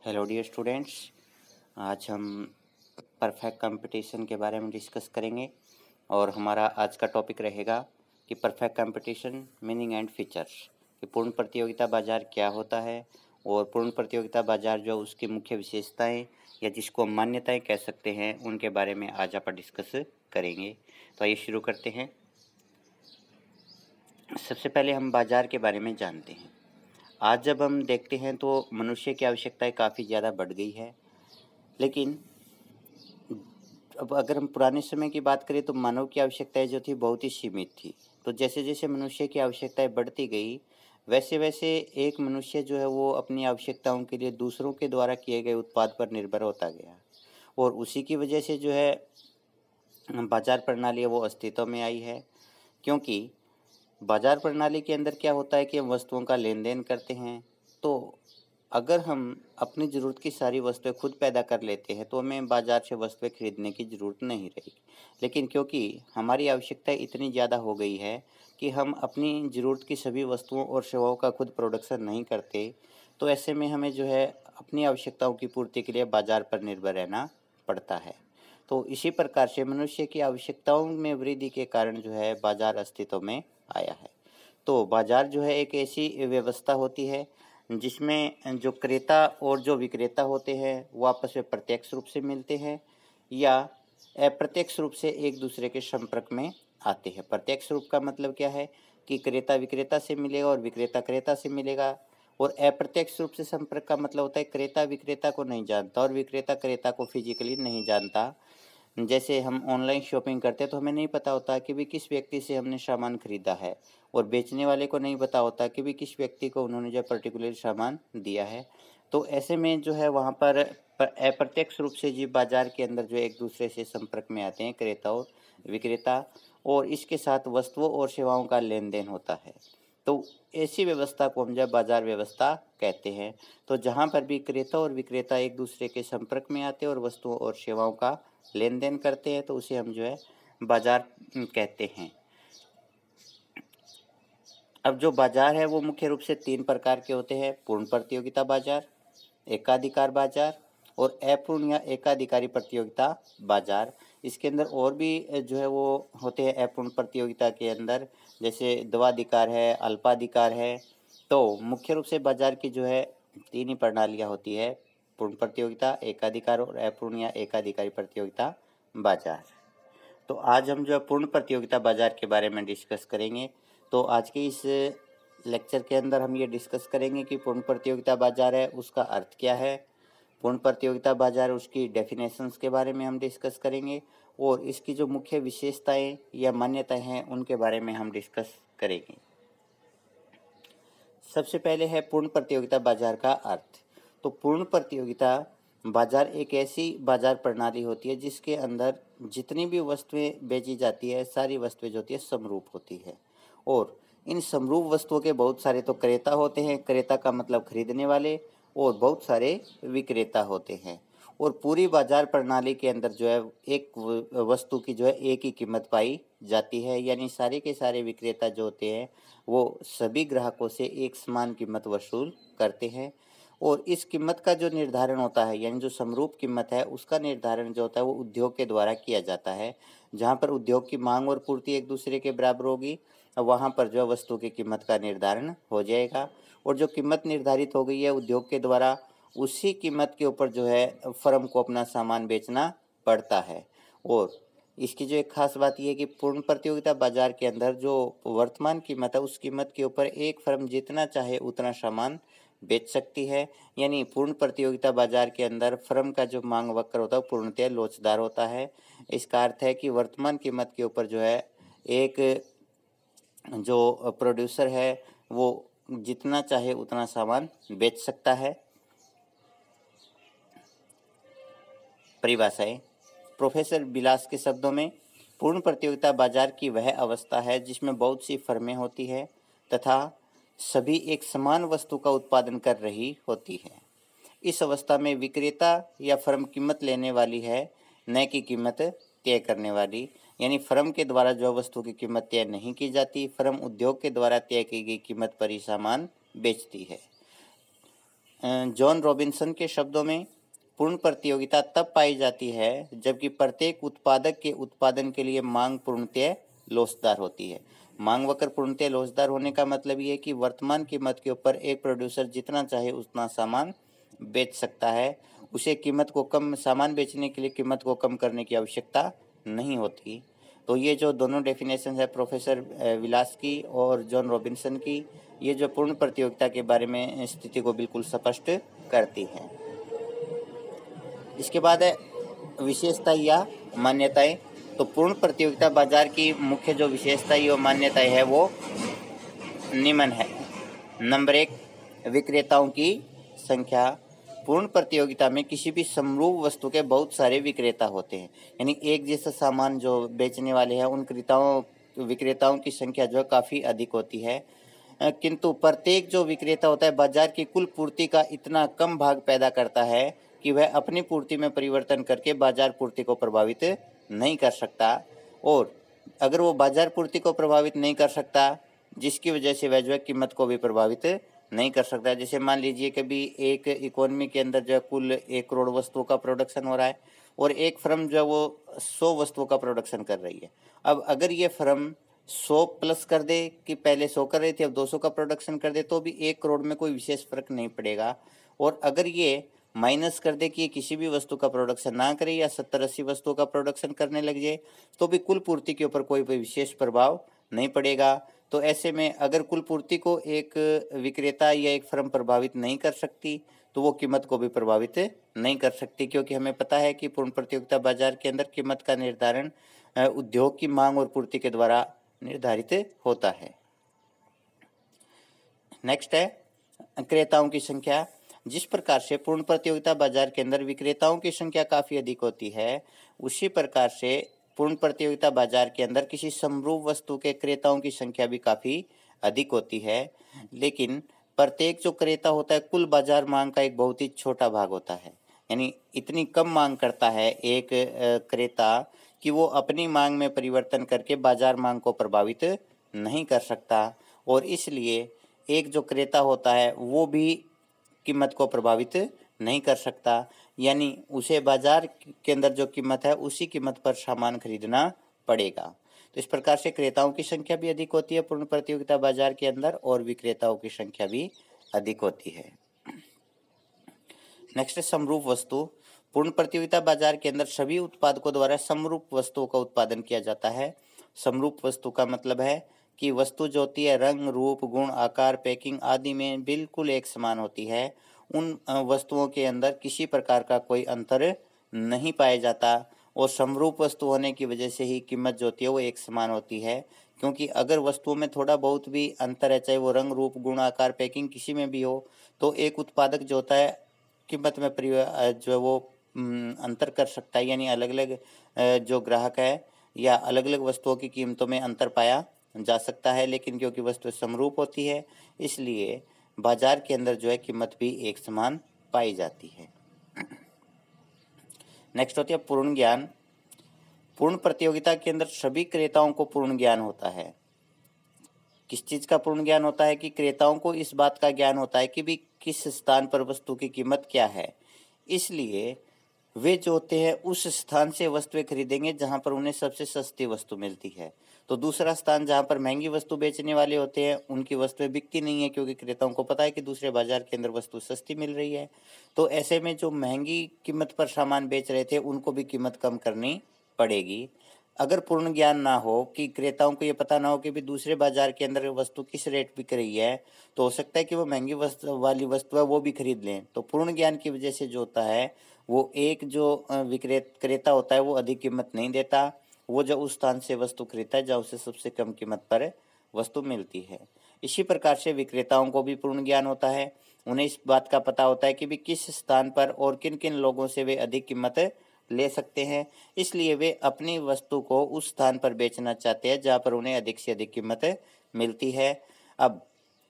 Hello dear students. आज हम perfect competition के बारे में डिस्कस करेंगे और हमारा आज का टॉपिक रहेगा कि perfect competition meaning and features, कि पूर्ण प्रतियोगिता बाज़ार क्या होता है और पूर्ण प्रतियोगिता बाज़ार जो उसकी मुख्य विशेषताएं या जिसको हम मान्यताएं कह सकते हैं उनके बारे में आज आप डिस्कस करेंगे। तो आइए शुरू करते हैं। सबसे पहले हम बाज़ार के बारे में जानते हैं। आज जब हम देखते हैं तो मनुष्य की आवश्यकताएं काफ़ी ज़्यादा बढ़ गई है, लेकिन अब अगर हम पुराने समय की बात करें तो मानव की आवश्यकताएं जो थी बहुत ही सीमित थी। तो जैसे जैसे मनुष्य की आवश्यकताएं बढ़ती गई, वैसे वैसे एक मनुष्य जो है वो अपनी आवश्यकताओं के लिए दूसरों के द्वारा किए गए उत्पाद पर निर्भर होता गया और उसी की वजह से जो है बाजार प्रणाली है वो अस्तित्व में आई है। क्योंकि बाजार प्रणाली के अंदर क्या होता है कि हम वस्तुओं का लेन देन करते हैं, तो अगर हम अपनी ज़रूरत की सारी वस्तुएं खुद पैदा कर लेते हैं तो हमें बाजार से वस्तुएं खरीदने की ज़रूरत नहीं रहेगी। लेकिन क्योंकि हमारी आवश्यकता इतनी ज़्यादा हो गई है कि हम अपनी ज़रूरत की सभी वस्तुओं और सेवाओं का खुद प्रोडक्शन नहीं करते, तो ऐसे में हमें जो है अपनी आवश्यकताओं की पूर्ति के लिए बाजार पर निर्भर रहना पड़ता है। तो इसी प्रकार से मनुष्य की आवश्यकताओं में वृद्धि के कारण जो है बाजार अस्तित्व में आया है। तो बाजार जो है एक ऐसी व्यवस्था होती है जिसमें जो क्रेता और जो विक्रेता होते हैं वो आपस में प्रत्यक्ष रूप से मिलते हैं या अप्रत्यक्ष रूप से एक दूसरे के संपर्क में आते हैं। प्रत्यक्ष रूप का मतलब क्या है कि क्रेता विक्रेता से मिलेगा और विक्रेता क्रेता से मिलेगा, और अप्रत्यक्ष रूप से संपर्क का मतलब होता है क्रेता विक्रेता को नहीं जानता और विक्रेता क्रेता को फिजिकली नहीं जानता। जैसे हम ऑनलाइन शॉपिंग करते हैं तो हमें नहीं पता होता कि भी किस व्यक्ति से हमने सामान खरीदा है, और बेचने वाले को नहीं पता होता कि भी किस व्यक्ति को उन्होंने जो पर्टिकुलर सामान दिया है। तो ऐसे में जो है वहाँ पर अप्रत्यक्ष रूप से जी बाजार के अंदर जो एक दूसरे से संपर्क में आते हैं क्रेता और विक्रेता, और इसके साथ वस्तुओं और सेवाओं का लेन देन होता है। तो ऐसी व्यवस्था को हम जब बाजार व्यवस्था कहते हैं। तो जहाँ पर भी क्रेता और विक्रेता एक दूसरे के संपर्क में आते हैं और वस्तुओं और सेवाओं का लेन देन करते हैं तो उसे हम जो है बाजार कहते हैं। अब जो बाजार है वो मुख्य रूप से 3 प्रकार के होते हैं: पूर्ण प्रतियोगिता बाजार, एकाधिकार बाजार और अपूर्ण या एकाधिकारी प्रतियोगिता बाजार। इसके अंदर और भी जो है वो होते हैं अपूर्ण प्रतियोगिता के अंदर, जैसे द्वैधाधिकार है, अल्पाधिकार है। तो मुख्य रूप से बाजार की जो है 3 ही प्रणालियाँ होती है: पूर्ण प्रतियोगिता, एकाधिकार और अपूर्ण या एकाधिकारी प्रतियोगिता बाजार। तो आज हम जो है पूर्ण प्रतियोगिता बाजार के बारे में डिस्कस करेंगे। तो आज के इस लेक्चर के अंदर हम ये डिस्कस करेंगे कि पूर्ण प्रतियोगिता बाजार है उसका अर्थ क्या है, पूर्ण प्रतियोगिता बाजार उसकी डेफिनेशंस के बारे में हम डिस्कस करेंगे और इसकी जो मुख्य विशेषताएं या मान्यताएं हैं उनके बारे में हम डिस्कस करेंगे। सबसे पहले है पूर्ण प्रतियोगिता बाजार का अर्थ। तो पूर्ण प्रतियोगिता बाजार एक ऐसी बाजार प्रणाली होती है जिसके अंदर जितनी भी वस्तुएं बेची जाती है सारी वस्तुएं जो होती है समरूप होती है, और इन समरूप वस्तुओं के बहुत सारे तो क्रेता होते हैं, क्रेता का मतलब खरीदने वाले, और बहुत सारे विक्रेता होते हैं। और पूरी बाजार प्रणाली के अंदर जो है एक वस्तु की जो है एक ही कीमत पाई जाती है, यानी सारे के सारे विक्रेता जो होते हैं वो सभी ग्राहकों से एक समान कीमत वसूल करते हैं। और इस कीमत का जो निर्धारण होता है, यानी जो समरूप कीमत है उसका निर्धारण जो होता है वो उद्योग के द्वारा किया जाता है। जहाँ पर उद्योग की मांग और पूर्ति एक दूसरे के बराबर होगी वहाँ पर जो है वस्तु की कीमत का निर्धारण हो जाएगा, और जो कीमत निर्धारित हो गई है उद्योग के द्वारा उसी कीमत के ऊपर जो है फर्म को अपना सामान बेचना पड़ता है। और इसकी जो एक खास बात यह है कि पूर्ण प्रतियोगिता बाजार के अंदर जो वर्तमान कीमत है उस कीमत के ऊपर एक फर्म जितना चाहे उतना सामान बेच सकती है। यानी पूर्ण प्रतियोगिता बाजार के अंदर फर्म का जो मांग वक्र होता है वो पूर्णतः लोचदार होता है। इसका अर्थ है कि वर्तमान कीमत के ऊपर जो है एक जो प्रोड्यूसर है वो जितना चाहे उतना सामान बेच सकता है। परिभाषाएं प्रोफेसर बिलास के शब्दों में, पूर्ण प्रतियोगिता बाजार की वह अवस्था है जिसमें बहुत सी फर्में होती है तथा सभी एक समान वस्तु का उत्पादन कर रही होती है। इस अवस्था में विक्रेता या फर्म कीमत लेने वाली है, न कि कीमत तय करने वाली। यानी फर्म के द्वारा जो वस्तु की कीमत तय नहीं की जाती, फर्म उद्योग के द्वारा तय की गई कीमत पर ही सामान बेचती है। जॉन रॉबिन्सन के शब्दों में पूर्ण प्रतियोगिता तब पाई जाती है जबकि प्रत्येक उत्पादक के उत्पादन के लिए मांग पूर्णतः लोचदार होती है। मांग वक्र पूर्णतः लोचदार होने का मतलब ये है कि वर्तमान कीमत के ऊपर एक प्रोड्यूसर जितना चाहे उतना सामान बेच सकता है। उसे कीमत को कम सामान बेचने के लिए कीमत को कम करने की आवश्यकता नहीं होती। तो ये जो दोनों डेफिनेशन है प्रोफेसर विलास की और जॉन रॉबिन्सन की, ये जो पूर्ण प्रतियोगिता के बारे में स्थिति को बिल्कुल स्पष्ट करती है। इसके बाद है विशेषता या मान्यताएं। तो पूर्ण प्रतियोगिता बाजार की मुख्य जो विशेषता या मान्यताएं है वो निम्न है। नंबर 1, विक्रेताओं की संख्या। पूर्ण प्रतियोगिता में किसी भी समरूप वस्तु के बहुत सारे विक्रेता होते हैं, यानी एक जैसा सामान जो बेचने वाले हैं उन विक्रेताओं की संख्या जो है काफ़ी अधिक होती है। किंतु प्रत्येक जो विक्रेता होता है बाजार की कुल पूर्ति का इतना कम भाग पैदा करता है कि वह अपनी पूर्ति में परिवर्तन करके बाजार पूर्ति को प्रभावित नहीं कर सकता। और अगर वो बाजार पूर्ति को प्रभावित नहीं कर सकता, जिसकी वजह से वह जो है कीमत को भी प्रभावित नहीं कर सकता। जैसे मान लीजिए कि भी एक इकोनॉमी के अंदर जो है कुल 1 करोड़ वस्तुओं का प्रोडक्शन हो रहा है और एक फर्म जो है वो 100 वस्तुओं का प्रोडक्शन कर रही है। अब अगर ये फर्म 100 प्लस कर दे कि पहले 100 कर रही थी अब 200 का प्रोडक्शन कर दे तो भी 1 करोड़ में कोई विशेष फर्क नहीं पड़ेगा। और अगर ये माइनस कर दे कि ये किसी भी वस्तु का प्रोडक्शन ना करे या 70-80 वस्तुओं का प्रोडक्शन करने लग जाए तो भी कुल पूर्ति के ऊपर कोई भी विशेष प्रभाव नहीं पड़ेगा। तो ऐसे में अगर कुल पूर्ति को एक विक्रेता या एक फर्म प्रभावित नहीं कर सकती तो वो कीमत को भी प्रभावित नहीं कर सकती, क्योंकि हमें पता है कि पूर्ण प्रतियोगिता बाजार के अंदर कीमत का निर्धारण उद्योग की मांग और पूर्ति के द्वारा निर्धारित होता है। नेक्स्ट है क्रेताओं की संख्या। जिस प्रकार से पूर्ण प्रतियोगिता बाजार के अंदर विक्रेताओं की संख्या काफ़ी अधिक होती है, उसी प्रकार से पूर्ण प्रतियोगिता बाजार के अंदर किसी समरूप वस्तु के क्रेताओं की संख्या भी काफ़ी अधिक होती है। लेकिन प्रत्येक जो क्रेता होता है कुल बाजार मांग का एक बहुत ही छोटा भाग होता है, यानी इतनी कम मांग करता है एक क्रेता कि वो अपनी मांग में परिवर्तन करके बाजार मांग को प्रभावित नहीं कर सकता। और इसलिए एक जो क्रेता होता है वो भी कीमत को प्रभावित नहीं कर सकता, यानी उसे बाजार के अंदर जो कीमत है उसी कीमत पर सामान खरीदना पड़ेगा। तो इस प्रकार से क्रेताओं की संख्या भी अधिक होती है पूर्ण प्रतियोगिता बाजार के अंदर और विक्रेताओं की संख्या भी अधिक होती है। नेक्स्ट है समरूप वस्तु। पूर्ण प्रतियोगिता बाजार के अंदर सभी उत्पादकों द्वारा समरूप वस्तुओं का उत्पादन किया जाता है। समरूप वस्तु का मतलब है कि वस्तु जो होती है रंग, रूप, गुण, आकार, पैकिंग आदि में बिल्कुल एक समान होती है। उन वस्तुओं के अंदर किसी प्रकार का कोई अंतर नहीं पाया जाता और समरूप वस्तु होने की वजह से ही कीमत जो होती है वो एक समान होती है। क्योंकि अगर वस्तुओं में थोड़ा बहुत भी अंतर है, चाहे वो रंग, रूप, गुण, आकार, पैकिंग किसी में भी हो, तो एक उत्पादक जो होता है कीमत में जो है वो अंतर कर सकता है, यानी अलग अलग जो ग्राहक है या अलग अलग वस्तुओं की कीमतों में अंतर पाया जा सकता है। लेकिन क्योंकि वस्तु समरूप होती है इसलिए बाजार के अंदर जो है कीमत भी एक समान पाई जाती है। नेक्स्ट होती है पूर्ण ज्ञान। पूर्ण प्रतियोगिता के अंदर सभी क्रेताओं को पूर्ण ज्ञान होता है। किस चीज़ का पूर्ण ज्ञान होता है कि क्रेताओं को इस बात का ज्ञान होता है कि भी किस स्थान पर वस्तु की कीमत क्या है, इसलिए वे जो होते हैं उस स्थान से वस्तुएं खरीदेंगे जहां पर उन्हें सबसे सस्ती वस्तु मिलती है। तो दूसरा स्थान जहां पर महंगी वस्तु बेचने वाले होते हैं उनकी वस्तुएं बिकती नहीं है, क्योंकि क्रेताओं को पता है कि दूसरे बाजार के अंदर वस्तु सस्ती मिल रही है। तो ऐसे में जो महंगी कीमत पर सामान बेच रहे थे उनको भी कीमत कम करनी पड़ेगी। अगर पूर्ण ज्ञान ना हो कि क्रेताओं को ये पता ना हो कि भी दूसरे बाजार के अंदर वस्तु किस रेट बिक रही है, तो हो सकता है कि वो महंगी वस्तु वाली वस्तु है वो भी खरीद लें। तो पूर्ण ज्ञान की वजह से जो होता है वो एक जो क्रेता होता है वो अधिक कीमत नहीं देता, वो जो उस स्थान से वस्तु खरीदता है जहाँ उसे सबसे कम कीमत पर वस्तु मिलती है। इसी प्रकार से विक्रेताओं को भी पूर्ण ज्ञान होता है। उन्हें इस बात का पता होता है कि भी किस स्थान पर और किन किन लोगों से वे अधिक कीमत ले सकते हैं, इसलिए वे अपनी वस्तु को उस स्थान पर बेचना चाहते हैं जहाँ पर उन्हें अधिक से अधिक कीमत मिलती है। अब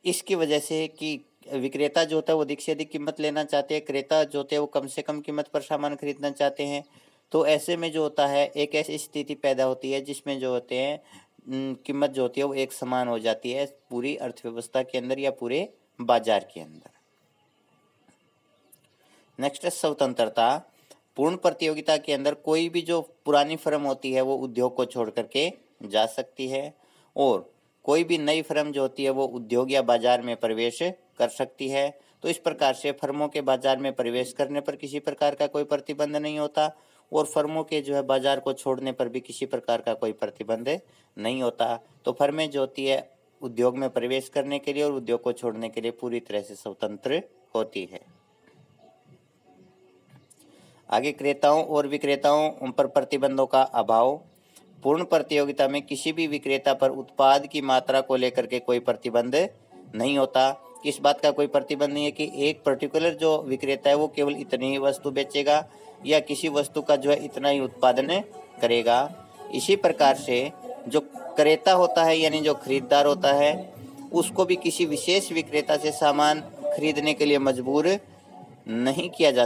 इसकी वजह से कि विक्रेता जो होता है वो अधिक से अधिक कीमत लेना चाहते हैं, क्रेता जो होते हैं वो कम से कम कीमत पर सामान खरीदना चाहते हैं। तो ऐसे में जो होता है एक ऐसी स्थिति पैदा होती है जिसमें जो होते हैं कीमत जो होती है वो एक समान हो जाती है पूरी अर्थव्यवस्था के अंदर या पूरे बाजार के अंदर। नेक्स्ट है स्वतंत्रता। पूर्ण प्रतियोगिता के अंदर कोई भी जो पुरानी फर्म होती है वो उद्योग को छोड़ करके जा सकती है, और कोई भी नई फर्म जो होती है वो उद्योग या बाजार में प्रवेश कर सकती है। तो इस प्रकार से फर्मों के बाजार में प्रवेश करने पर किसी प्रकार का कोई प्रतिबंध नहीं होता, और फर्मों के जो है बाजार को छोड़ने पर भी किसी प्रकार का कोई प्रतिबंध नहीं होता। तो फर्में जो होती है उद्योग में प्रवेश करने के लिए और उद्योग को छोड़ने के लिए पूरी तरह से स्वतंत्र होती है। आगे क्रेताओं और विक्रेताओं पर प्रतिबंधों का अभाव। पूर्ण प्रतियोगिता में किसी भी विक्रेता पर उत्पाद की मात्रा को लेकर के कोई प्रतिबंध नहीं होता। किस बात का कोई प्रतिबंध नहीं है कि एक पर्टिकुलर जो विक्रेता है वो केवल इतनी ही वस्तु बेचेगा या किसी वस्तु का जो है इतना ही उत्पादन करेगा। इसी प्रकार से जो क्रेता होता है यानी जो खरीदार होता है उसको भी किसी विशेष विक्रेता से सामान खरीदने के लिए मजबूर नहीं किया जा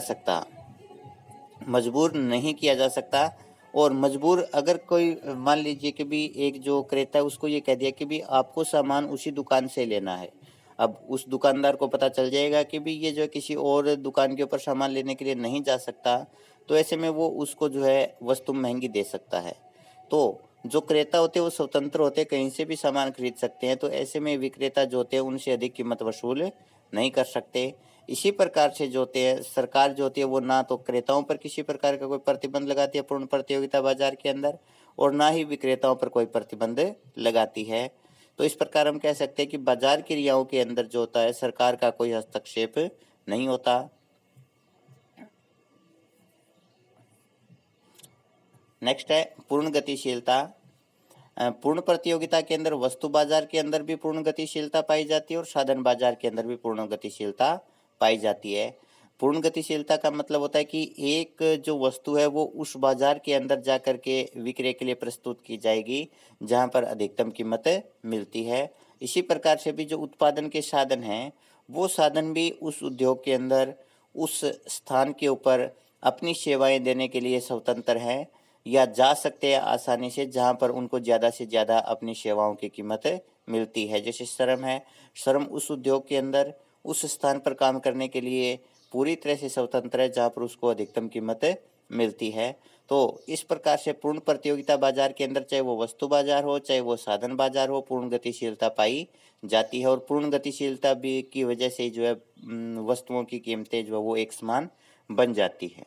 सकता, और मजबूर अगर कोई मान लीजिए कि भी एक जो क्रेता है उसको ये कह दिया कि भी आपको सामान उसी दुकान से लेना है, अब उस दुकानदार को पता चल जाएगा कि भी ये जो है किसी और दुकान के ऊपर सामान लेने के लिए नहीं जा सकता, तो ऐसे में वो उसको जो है वस्तु महंगी दे सकता है। तो जो क्रेता होते हैं वो स्वतंत्र होते हैं, कहीं से भी सामान खरीद सकते हैं, तो ऐसे में विक्रेता जो होते हैं उनसे अधिक कीमत वसूल नहीं कर सकते। इसी प्रकार से जो होते हैं सरकार जो होती है वो ना तो क्रेताओं पर किसी प्रकार का कोई प्रतिबंध लगाती है पूर्ण प्रतियोगिता बाजार के अंदर, और ना ही विक्रेताओं पर कोई प्रतिबंध लगाती है। तो इस प्रकार हम कह सकते हैं कि बाजार क्रियाओं के अंदर जो होता है सरकार का कोई हस्तक्षेप नहीं होता। नेक्स्ट है पूर्ण गतिशीलता। पूर्ण प्रतियोगिता के अंदर वस्तु बाजार के अंदर भी पूर्ण गतिशीलता पाई जाती है और साधन बाजार के अंदर भी पूर्ण गतिशीलता पाई जाती है। पूर्ण गतिशीलता का मतलब होता है कि एक जो वस्तु है वो उस बाजार के अंदर जाकर के विक्रय के लिए प्रस्तुत की जाएगी जहां पर अधिकतम कीमत मिलती है। इसी प्रकार से भी जो उत्पादन के साधन हैं वो साधन भी उस उद्योग के अंदर उस स्थान के ऊपर अपनी सेवाएं देने के लिए स्वतंत्र हैं या जा सकते हैं आसानी से जहां पर उनको ज़्यादा से ज़्यादा अपनी सेवाओं की कीमत मिलती है। जैसे श्रम है, श्रम उस उद्योग के अंदर उस स्थान पर काम करने के लिए पूरी तरह से स्वतंत्र है जहां पर उसको अधिकतम कीमत मिलती है। तो इस प्रकार से पूर्ण प्रतियोगिता बाजार के अंदर चाहे वो वस्तु बाजार हो चाहे वो साधन बाजार हो पूर्ण गतिशीलता पाई जाती है, और पूर्ण गतिशीलता भी की वजह से जो है वस्तुओं की कीमतें जो है वो एक समान बन जाती है।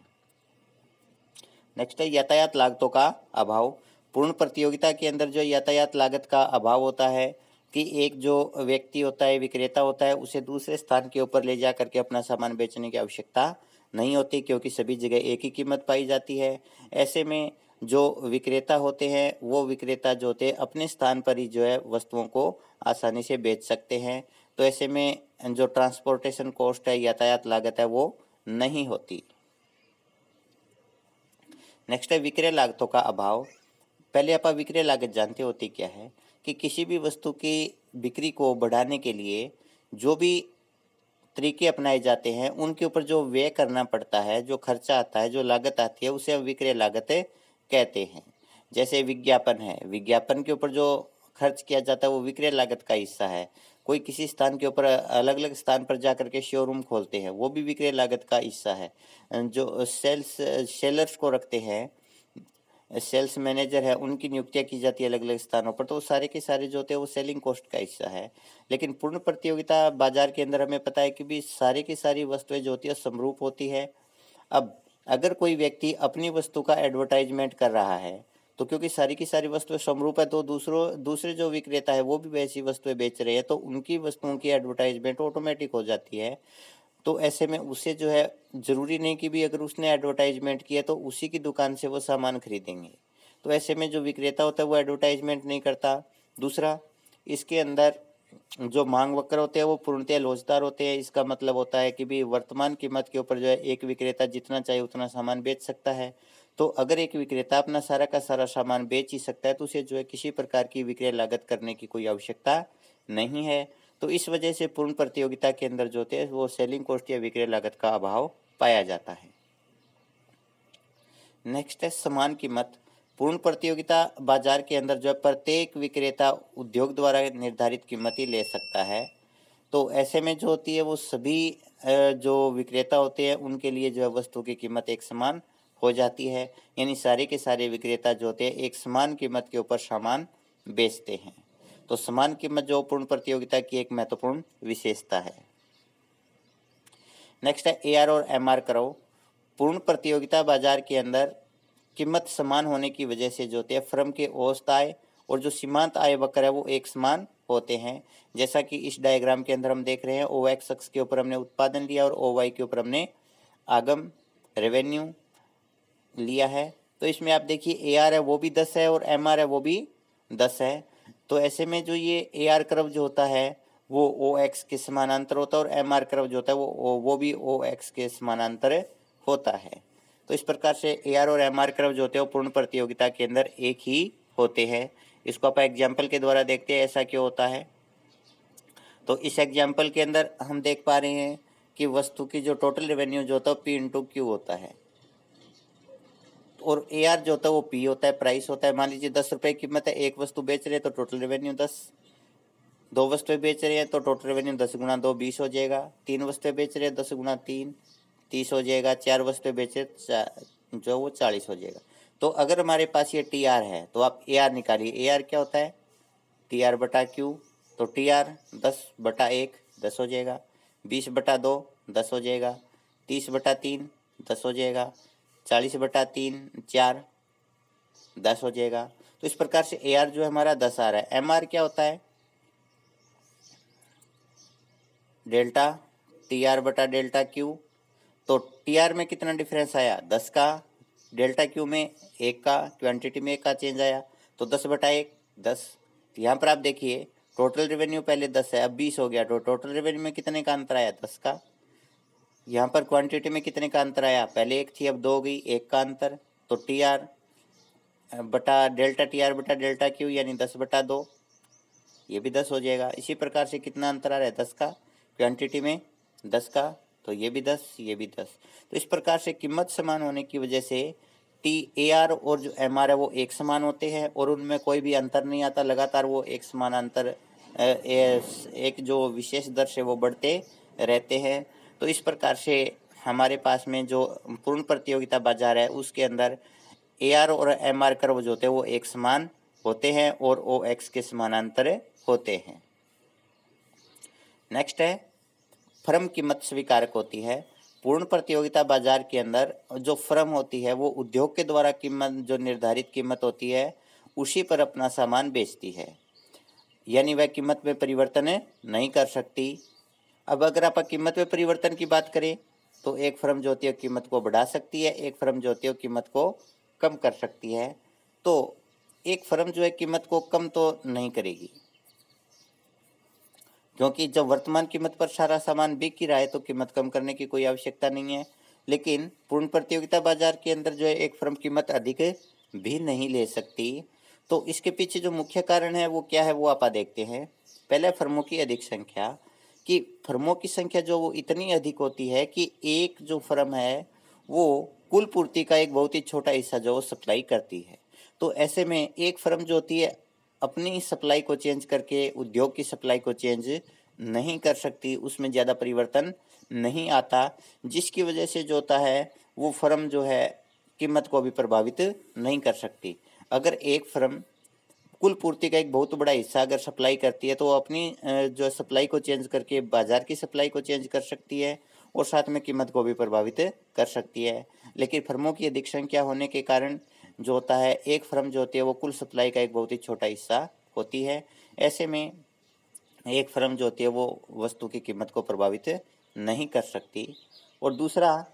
नेक्स्ट है यातायात लागतों का अभाव। पूर्ण प्रतियोगिता के अंदर जो यातायात लागत का अभाव होता है कि एक जो व्यक्ति होता है विक्रेता होता है उसे दूसरे स्थान के ऊपर ले जा करके अपना सामान बेचने की आवश्यकता नहीं होती क्योंकि सभी जगह एक ही कीमत पाई जाती है। ऐसे में जो विक्रेता होते हैं वो विक्रेता जो होते हैं अपने स्थान पर ही जो है वस्तुओं को आसानी से बेच सकते हैं। तो ऐसे में जो ट्रांसपोर्टेशन कॉस्ट है यातायात लागत है वो नहीं होती। नेक्स्ट है विक्रय लागतों का अभाव। पहले आप विक्रय लागत जानते होती क्या है कि किसी भी वस्तु की बिक्री को बढ़ाने के लिए जो भी तरीके अपनाए जाते हैं उनके ऊपर जो व्यय करना पड़ता है, जो खर्चा आता है, जो लागत आती है उसे हम विक्रय लागत कहते हैं। जैसे विज्ञापन है, विज्ञापन के ऊपर जो खर्च किया जाता है वो विक्रय लागत का हिस्सा है। कोई किसी स्थान के ऊपर अलग अलग स्थान पर जा करके शोरूम खोलते हैं वो भी विक्रय लागत का हिस्सा है। जो सेलर्स को रखते हैं, सेल्स मैनेजर है, उनकी नियुक्तियां की जाती है अलग अलग स्थानों पर, तो सारे के सारे जो होते हैं वो सेलिंग कॉस्ट का हिस्सा है। लेकिन पूर्ण प्रतियोगिता बाजार के अंदर हमें पता है कि भी सारी की सारी वस्तुएं जो होती है समरूप होती है। अब अगर कोई व्यक्ति अपनी वस्तु का एडवर्टाइजमेंट कर रहा है तो क्योंकि सारी की सारी वस्तुएं समरूप है तो दूसरे जो विक्रेता है वो भी वैसी वस्तुएं बेच रहे हैं तो उनकी वस्तुओं की एडवर्टाइजमेंट ऑटोमेटिक हो जाती है। तो ऐसे में उसे जो है ज़रूरी नहीं कि भी अगर उसने एडवर्टाइजमेंट किया तो उसी की दुकान से वो सामान खरीदेंगे। तो ऐसे में जो विक्रेता होता है वो एडवर्टाइजमेंट नहीं करता। दूसरा, इसके अंदर जो मांग वक्र होते हैं वो पूर्णतः लोचदार होते हैं। इसका मतलब होता है कि भी वर्तमान कीमत के ऊपर जो है एक विक्रेता जितना चाहे उतना सामान बेच सकता है। तो अगर एक विक्रेता अपना सारा का सारा सामान बेच ही सकता है तो उसे जो है किसी प्रकार की विक्रय लागत करने की कोई आवश्यकता नहीं है। तो इस वजह से पूर्ण प्रतियोगिता के अंदर जो होते हैं वो सेलिंग कॉस्ट या विक्रय लागत का अभाव पाया जाता है। नेक्स्ट है समान कीमत। पूर्ण प्रतियोगिता बाजार के अंदर जो है प्रत्येक विक्रेता उद्योग द्वारा निर्धारित कीमत ही ले सकता है। तो ऐसे में जो होती है वो सभी जो विक्रेता होते हैं उनके लिए जो है वस्तु की कीमत एक समान हो जाती है, यानी सारे के सारे विक्रेता जो होते हैं एक समान कीमत के ऊपर सामान बेचते हैं। तो समान कीमत जो पूर्ण प्रतियोगिता की एक महत्वपूर्ण विशेषता है। नेक्स्ट है एआर और एमआर कर्व। पूर्ण प्रतियोगिता बाजार के अंदर कीमत समान होने की वजह से जो होती है फर्म के औसत आय और जो सीमांत आय वक्र है वो एक समान होते हैं। जैसा कि इस डायग्राम के अंदर हम देख रहे हैं, ओ एक्स अक्ष के ऊपर हमने उत्पादन लिया और ओ वाई के ऊपर हमने आगम रेवेन्यू लिया है। तो इसमें आप देखिए ए आर है वो भी 10 है और एम आर है वो भी 10 है। तो ऐसे में जो ये ए आर कर्व जो होता है वो ओ एक्स के समानांतर होता है और एम आर कर्व जो होता है वो भी ओ एक्स के समानांतर होता है। तो इस प्रकार से ए आर और एम आर कर्व जो होते हैं वो पूर्ण प्रतियोगिता के अंदर एक ही होते हैं। इसको आप एग्जाम्पल के द्वारा देखते हैं ऐसा क्यों होता है। तो इस एग्जाम्पल के अंदर हम देख पा रहे हैं कि वस्तु की जो टोटल रेवेन्यू जो होता है पी इंटू क्यू होता है और ए आर जो होता है वो पी होता है, प्राइस होता है। मान लीजिए 10 रुपये कीमत है, एक वस्तु बेच रहे हैं तो टोटल रेवेन्यू 10, 2 वस्तुएं बेच रहे हैं तो टोटल रेवेन्यू 10 गुना 2 20 हो जाएगा, 3 वस्तुएं बेच रहे हैं 10 गुना 3 30 हो जाएगा, 4 वस्तुएं बेचे जो वो 40 हो जाएगा। तो अगर हमारे पास ये टी आर है तो आप ए आर निकालिए। ए आर क्या होता है? टी आर बटा क्यू। तो टी आर 10 बटा 1 10 हो जाएगा, 20 बटा 2 10 हो जाएगा, 30 बटा 3 10 हो जाएगा, 40 बटा 3 4 10 हो जाएगा। तो इस प्रकार से ए आर जो है हमारा 10 आ रहा है। एम आर क्या होता है? डेल्टा टी आर बटा डेल्टा क्यू। तो टी आर में कितना डिफरेंस आया? 10 का, डेल्टा क्यू में 1 का, क्वांटिटी में 1 का चेंज आया तो 10 बटा 1 10। तो यहाँ पर आप देखिए टोटल रेवेन्यू पहले 10 है अब 20 हो गया, तो टोटल रेवेन्यू में कितने का अंतर आया? 10 का। यहाँ पर क्वांटिटी में कितने का अंतर आया? पहले 1 थी अब 2 हो गई, 1 का अंतर। तो टी आर बटा डेल्टा टी आर बटा डेल्टा क्यू यानी 10 बटा 2, ये भी 10 हो जाएगा। इसी प्रकार से कितना अंतर आ रहा है? 10 का, क्वांटिटी में 10 का, तो ये भी 10 ये भी 10। तो इस प्रकार से कीमत समान होने की वजह से टी ए आर और जो एम आर है वो एक समान होते हैं और उनमें कोई भी अंतर नहीं आता, लगातार वो एक समान अंतर एक जो विशेष दर से वो बढ़ते रहते हैं। तो इस प्रकार से हमारे पास में जो पूर्ण प्रतियोगिता बाजार है उसके अंदर ए आर और एम आर कर्व जो होते हैं वो एक समान होते हैं और ओ एक्स के समानांतर होते हैं। नेक्स्ट है फर्म कीमत स्वीकारक होती है। पूर्ण प्रतियोगिता बाजार के अंदर जो फर्म होती है वो उद्योग के द्वारा कीमत जो निर्धारित कीमत होती है उसी पर अपना सामान बेचती है, यानी वह कीमत में परिवर्तन नहीं कर सकती। अब अगर आप कीमत में परिवर्तन की बात करें तो एक फर्म जो होती है कीमत को बढ़ा सकती है, एक फर्म जो होती है कीमत को कम कर सकती है। तो एक फर्म जो है कीमत को कम तो नहीं करेगी क्योंकि जब वर्तमान कीमत पर सारा सामान बिक ही रहा है तो कीमत कम करने की कोई आवश्यकता नहीं है। लेकिन पूर्ण प्रतियोगिता बाजार के अंदर जो है एक फर्म कीमत अधिक भी नहीं ले सकती। तो इसके पीछे जो मुख्य कारण है वो क्या है वो आप देखते हैं। पहले फर्मों की अधिक संख्या, कि फर्मों की संख्या जो वो इतनी अधिक होती है कि एक जो फर्म है वो कुल पूर्ति का एक बहुत ही छोटा हिस्सा जो सप्लाई करती है। तो ऐसे में एक फर्म जो होती है अपनी सप्लाई को चेंज करके उद्योग की सप्लाई को चेंज नहीं कर सकती, उसमें ज़्यादा परिवर्तन नहीं आता, जिसकी वजह से जो होता है वो फर्म जो है कीमत को भी प्रभावित नहीं कर सकती। अगर एक फर्म कुल पूर्ति का एक बहुत बड़ा हिस्सा अगर सप्लाई करती है तो वो अपनी जो सप्लाई को चेंज करके बाजार की सप्लाई को चेंज कर सकती है और साथ में कीमत को भी प्रभावित कर सकती है। लेकिन फर्मों की अधिक संख्या होने के कारण जो होता है एक फर्म जो होती है वो कुल सप्लाई का एक बहुत ही छोटा हिस्सा होती है। ऐसे में एक फर्म जो होती है वो वस्तु की कीमत को प्रभावित नहीं कर सकती। और दूसरा,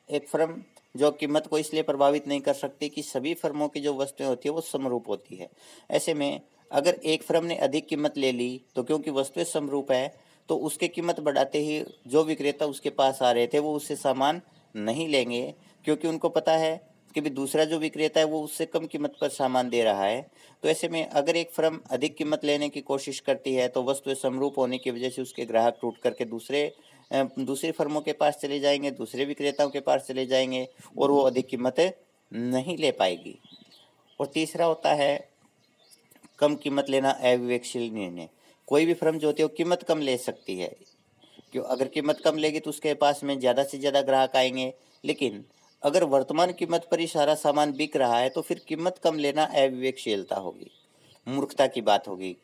एक फर्म जो कीमत को इसलिए प्रभावित नहीं कर सकती कि सभी फर्मों की जो वस्तुएं होती है वो समरूप होती है। ऐसे में अगर एक फर्म ने अधिक कीमत ले ली तो क्योंकि वस्तुएं समरूप है तो उसके कीमत बढ़ाते ही जो विक्रेता उसके पास आ रहे थे वो उससे सामान नहीं लेंगे, क्योंकि उनको पता है कि भी दूसरा जो विक्रेता है वो उससे कम कीमत पर सामान दे रहा है। तो ऐसे में अगर एक फर्म अधिक कीमत लेने की कोशिश करती है तो वस्तुएं समरूप होने की वजह से उसके ग्राहक टूट करके दूसरी फर्मों के पास चले जाएंगे, दूसरे विक्रेताओं के पास चले जाएंगे और वो अधिक कीमत नहीं ले पाएगी। और तीसरा होता है कम कीमत लेना अविवेकशील निर्णय। कोई भी फर्म जो होती है वो कीमत कम ले सकती है क्यों, अगर कीमत कम लेगी तो उसके पास में ज़्यादा से ज़्यादा ग्राहक आएंगे। लेकिन अगर वर्तमान कीमत पर ही सारा सामान बिक रहा है तो फिर कीमत कम लेना अविवेकशीलता होगी, मूर्खता की बात होगी।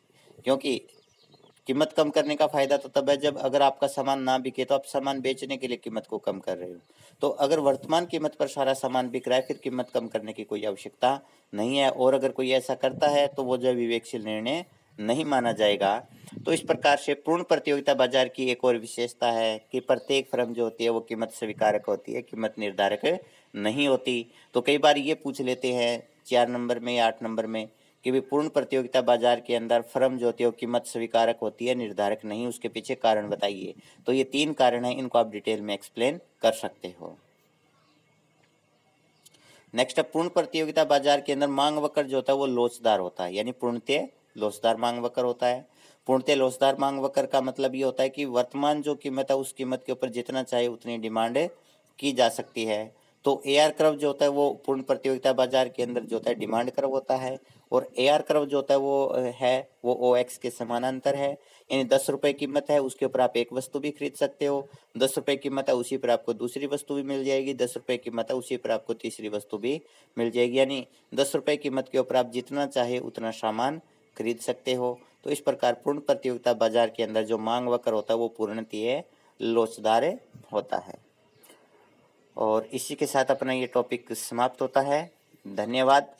क्योंकि कीमत कम करने का फायदा तो तब है जब अगर आपका सामान ना बिके तो आप सामान बेचने के लिए कीमत को कम कर रहे हो। तो अगर वर्तमान कीमत पर सारा सामान बिक रहा है फिर कीमत कम करने की कोई आवश्यकता नहीं है, और अगर कोई ऐसा करता है तो वो जो विवेकशील निर्णय नहीं माना जाएगा। तो इस प्रकार से पूर्ण प्रतियोगिता बाजार की एक और विशेषता है कि प्रत्येक फर्म जो होती है वो कीमत स्वीकारक होती है, कीमत निर्धारक नहीं होती। तो कई बार ये पूछ लेते हैं 4 नंबर में या 8 नंबर में कि भी पूर्ण प्रतियोगिता बाजार के अंदर फर्म जो होती है वो कीमत स्वीकारक होती है, निर्धारक नहीं, उसके पीछे कारण बताइए। तो ये 3 कारण हैं, इनको आप डिटेल में एक्सप्लेन कर सकते हो। नेक्स्ट है पूर्ण प्रतियोगिता बाजार के अंदर मांग वक्र जो होता है वो लोचदार होता है, यानी पूर्णतः लोचदार मांग वक्र होता है। पूर्णतः लोचदार मांग वक्र का मतलब ये होता है कि वर्तमान जो कीमत है उस कीमत के ऊपर जितना चाहे उतनी डिमांड की जा सकती है। तो AR कर्व जो होता है वो पूर्ण प्रतियोगिता बाजार के अंदर जो होता है डिमांड कर्व होता है, और AR कर्व जो होता है वो OX के समानांतर है। यानी 10 रुपये कीमत है, उसके ऊपर आप एक वस्तु भी खरीद सकते हो। 10 रुपये कीमत है, उसी पर आपको दूसरी वस्तु भी मिल जाएगी। 10 रुपये कीमत है, उसी पर आपको तीसरी वस्तु भी मिल जाएगी। यानी 10 रुपये कीमत के ऊपर आप जितना चाहे उतना सामान खरीद सकते हो। तो इस प्रकार पूर्ण प्रतियोगिता बाजार के अंदर जो मांग वक्र होता है वो पूर्णतः लोचदार होता है। और इसी के साथ अपना ये टॉपिक समाप्त होता है। धन्यवाद।